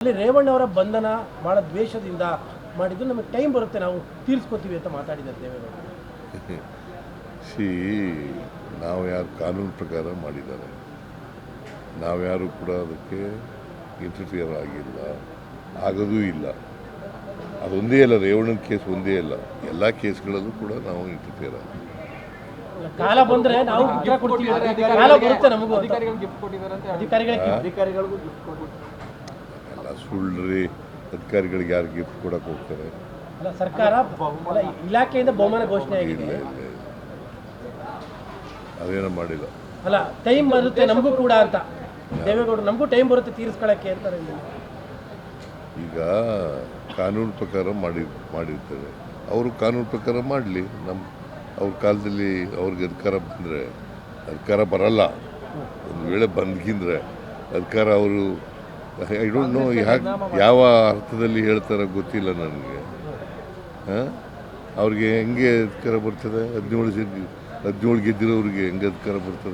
ಅಲ್ಲಿ ರೇವಣ್ಣವರ ಬಂಧನ ಭಾಳ ದ್ವೇಷದಿಂದ ಮಾಡಿದ್ದು, ನಮಗೆ ಟೈಮ್ ಬರುತ್ತೆ ನಾವು ತೀರಿಸ್ಕೋತೀವಿ ಅಂತ ಮಾತಾಡಿದ್ದಾರೆ ದೇವೇಗೌಡರು. ನಾವು ಯಾರು ಕಾನೂನು ಪ್ರಕಾರ ಮಾಡಿದ್ದಾರೆ, ನಾವ್ಯಾರು ಕೂಡ ಅದಕ್ಕೆ ಇಂಟರ್ಫಿಯರ್ ಆಗಿಲ್ಲ, ಆಗೋದೂ ಇಲ್ಲ. ಅದೊಂದೇ ಅಲ್ಲ, ರೇವಣ್ಣನ ಕೇಸ್ ಒಂದೇ ಅಲ್ಲ, ಎಲ್ಲ ಕೇಸ್ಗಳಲ್ಲೂ ಕೂಡ ನಾವು ಇಂಟರ್ಫಿಯರ್ ಆಗಿ ಕಾಲ ಬಂದ್ರೆ ನಾವು ಉತ್ತರ ಕೊಡ್ತೀವಿ, ಕಾಲ ಬರುತ್ತೆ ನಮಗೂ. ಅಧಿಕಾರಿಗಳಿಗೂ ಎಲ್ಲ ಸುಳ್ಳ್ರಿ. ಅಧಿಕಾರಿಗಳಿಗೆ ಯಾರು ಗಿಫ್ಟ್ ಕೊಡಕ್ಕೆ ಹೋಗ್ತಾರೆ? ಅಲ್ಲ, ಸರ್ಕಾರ ಅಲ್ಲ, ಇಲಾಖೆಯಿಂದ ಬಹುಮಾನ ಘೋಷಣೆ ಆಗಿದೆ. ಅದೇನೋ ಮಾಡಿಲ್ಲ. ಅಲ್ಲ, ಟೈಮ್ ಬರುತ್ತೆ ನಮಗೂ ಕೂಡ ಅಂತ ದೇವೇಗೌಡರು, ನಮಗೂ ಟೈಮ್ ಬರುತ್ತೆ ತೀರಿಸ್ಕೊಳ್ಳೋಕ್ಕೆ ಅಂತಾರೆ. ಈಗ ಕಾನೂನು ಪ್ರಕಾರ ಮಾಡಿರ್ತಾರೆ, ಅವರು ಕಾನೂನು ಪ್ರಕಾರ ಮಾಡಲಿ. ಅವ್ರ ಕಾಲದಲ್ಲಿ ಅವ್ರಿಗೆ ಅಧಿಕಾರ ಬಂದರೆ, ಅಧಿಕಾರ ಬರಲ್ಲ, ಒಂದು ವೇಳೆ ಬಂದ್ಕಿಂದ್ರೆ ಅಧಿಕಾರ ಅವರು ಐ ಡೋಂಟ್ ನೋ ಯಾವ ಅರ್ಥದಲ್ಲಿ ಹೇಳ್ತಾರೋ ಗೊತ್ತಿಲ್ಲ ನನಗೆ. ಅವ್ರಿಗೆ ಹೆಂಗೆ ಅಧಿಕಾರ ಬರ್ತದೆ? 17 ಗೆದ್ದಿರೋರಿಗೆ ಹೆಂಗೆ ಅಧಿಕಾರ ಬರ್ತದೆ?